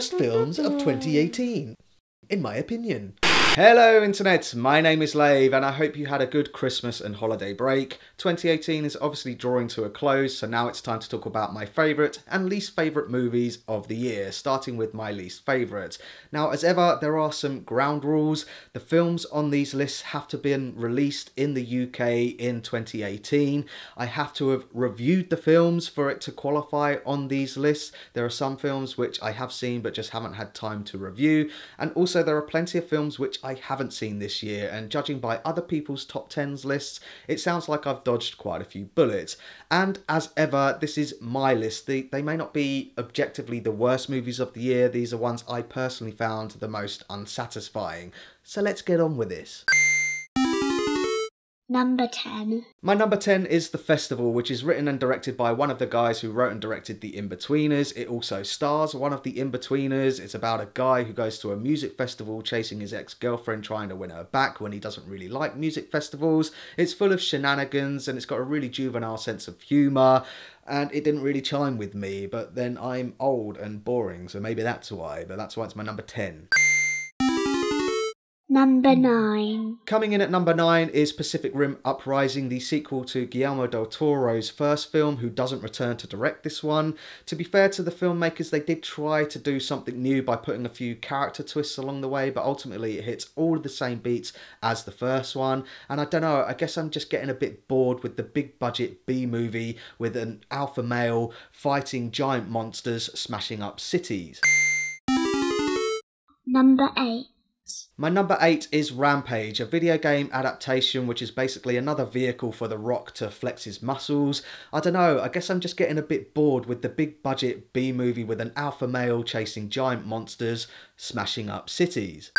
worst films of 2018, in my opinion. Hello internet, my name is Lave and I hope you had a good Christmas and holiday break. 2018 is obviously drawing to a close, so now it's time to talk about my favourite and least favourite movies of the year, starting with my least favourite. Now, as ever, there are some ground rules. The films on these lists have to be released in the UK in 2018. I have to have reviewed the films for it to qualify on these lists. There are some films which I have seen but just haven't had time to review, and also there are plenty of films which I haven't seen this year, and judging by other people's top 10s lists, it sounds like I've dodged quite a few bullets. And as ever, this is my list. They may not be objectively the worst movies of the year, these are ones I personally found the most unsatisfying. So let's get on with this. Number 10. My number 10 is The Festival, which is written and directed by one of the guys who wrote and directed The Inbetweeners. It also stars one of the Inbetweeners. It's about a guy who goes to a music festival chasing his ex-girlfriend, trying to win her back when he doesn't really like music festivals. It's full of shenanigans and it's got a really juvenile sense of humour. And it didn't really chime with me, but then I'm old and boring, so maybe that's why. But that's why it's my number 10. Number 9. Coming in at number 9 is Pacific Rim Uprising, the sequel to Guillermo del Toro's first film, who doesn't return to direct this one. To be fair to the filmmakers, they did try to do something new by putting a few character twists along the way, but ultimately it hits all of the same beats as the first one. And I don't know, I guess I'm just getting a bit bored with the big budget B-movie with an alpha male fighting giant monsters smashing up cities. Number 8. My number 8 is Rampage, a video game adaptation which is basically another vehicle for The Rock to flex his muscles. I don't know, I guess I'm just getting a bit bored with the big budget B-movie with an alpha male chasing giant monsters, smashing up cities.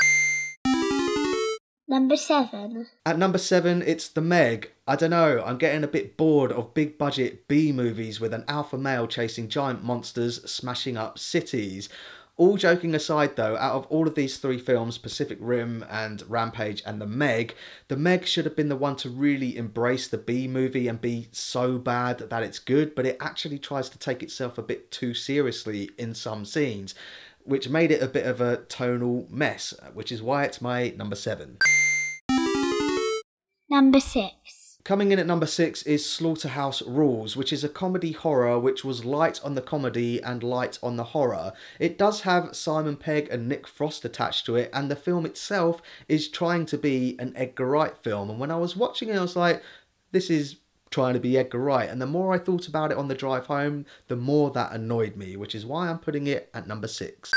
Number 7. At number 7, it's The Meg. I don't know, I'm getting a bit bored of big budget B-movies with an alpha male chasing giant monsters, smashing up cities. All joking aside though, out of all of these three films, Pacific Rim and Rampage and The Meg should have been the one to really embrace the B-movie and be so bad that it's good, but it actually tries to take itself a bit too seriously in some scenes, which made it a bit of a tonal mess, which is why it's my number 7. Number 6. Coming in at number 6 is Slaughterhouse Rules, which is a comedy horror which was light on the comedy and light on the horror. It does have Simon Pegg and Nick Frost attached to it, and the film itself is trying to be an Edgar Wright film. And when I was watching it, I was like, this is trying to be Edgar Wright. And the more I thought about it on the drive home, the more that annoyed me, which is why I'm putting it at number 6.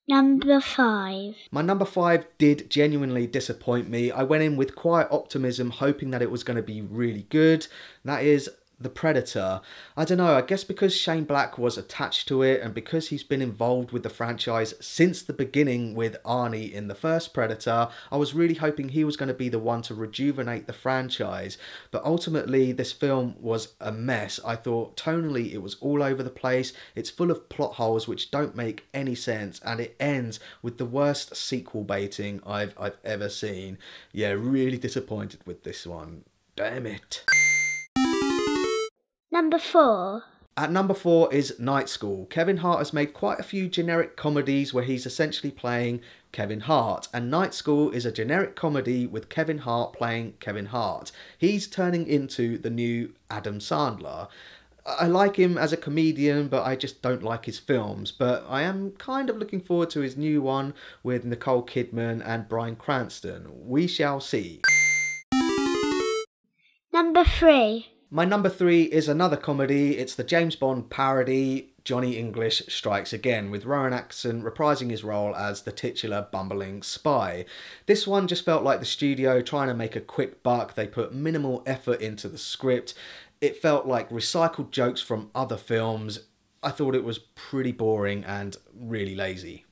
Number 5. My number 5 did genuinely disappoint me. I went in with quiet optimism, hoping that it was going to be really good. That is The Predator. I don't know, I guess because Shane Black was attached to it and because he's been involved with the franchise since the beginning with Arnie in the first Predator, I was really hoping he was going to be the one to rejuvenate the franchise. But ultimately, this film was a mess. I thought tonally it was all over the place. It's full of plot holes which don't make any sense, and it ends with the worst sequel baiting I've ever seen. Yeah, really disappointed with this one. Damn it. Number 4. At number 4 is Night School. Kevin Hart has made quite a few generic comedies where he's essentially playing Kevin Hart, and Night School is a generic comedy with Kevin Hart playing Kevin Hart. He's turning into the new Adam Sandler. I like him as a comedian, but I just don't like his films. But I am kind of looking forward to his new one with Nicole Kidman and Bryan Cranston. We shall see. Number 3. My number 3 is another comedy. It's the James Bond parody, Johnny English Strikes Again, with Rowan Atkinson reprising his role as the titular bumbling spy. This one just felt like the studio trying to make a quick buck. They put minimal effort into the script. It felt like recycled jokes from other films. I thought it was pretty boring and really lazy.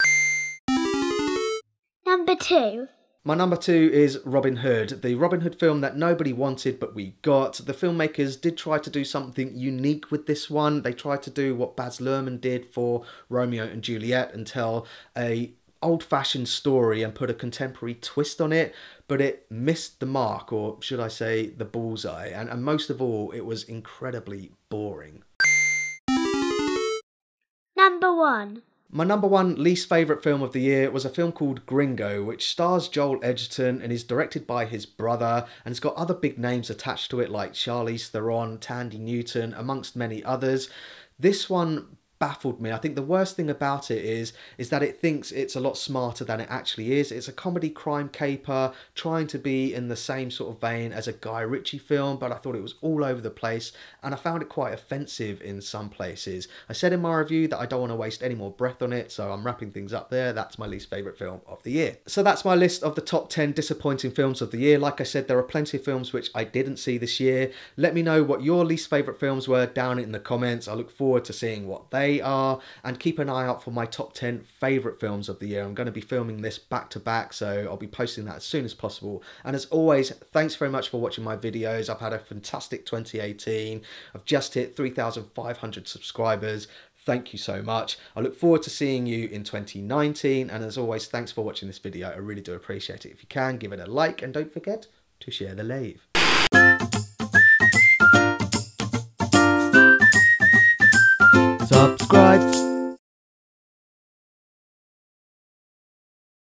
Number 2. My number 2 is Robin Hood, the Robin Hood film that nobody wanted but we got. The filmmakers did try to do something unique with this one. They tried to do what Baz Luhrmann did for Romeo and Juliet and tell a old-fashioned story and put a contemporary twist on it, but it missed the mark, or should I say the bullseye, and most of all, it was incredibly boring. Number Number 1. My number one least favourite film of the year was a film called Gringo, which stars Joel Edgerton and is directed by his brother, and it's got other big names attached to it like Charlize Theron, Tandy Newton, amongst many others. This one baffled me. I think the worst thing about it is that it thinks it's a lot smarter than it actually is. It's a comedy crime caper trying to be in the same sort of vein as a Guy Ritchie film, but I thought it was all over the place and I found it quite offensive in some places. I said in my review that I don't want to waste any more breath on it, so I'm wrapping things up there. That's my least favourite film of the year. So that's my list of the top 10 disappointing films of the year. Like I said, there are plenty of films which I didn't see this year. Let me know what your least favourite films were down in the comments. I look forward to seeing what they are, and keep an eye out for my top 10 favourite films of the year. I'm going to be filming this back to back, so I'll be posting that as soon as possible. And as always, thanks very much for watching my videos. I've had a fantastic 2018. I've just hit 3,500 subscribers. Thank you so much. I look forward to seeing you in 2019, and as always, thanks for watching this video. I really do appreciate it. If you can, give it a like, and don't forget to share the Lave. Subscribe.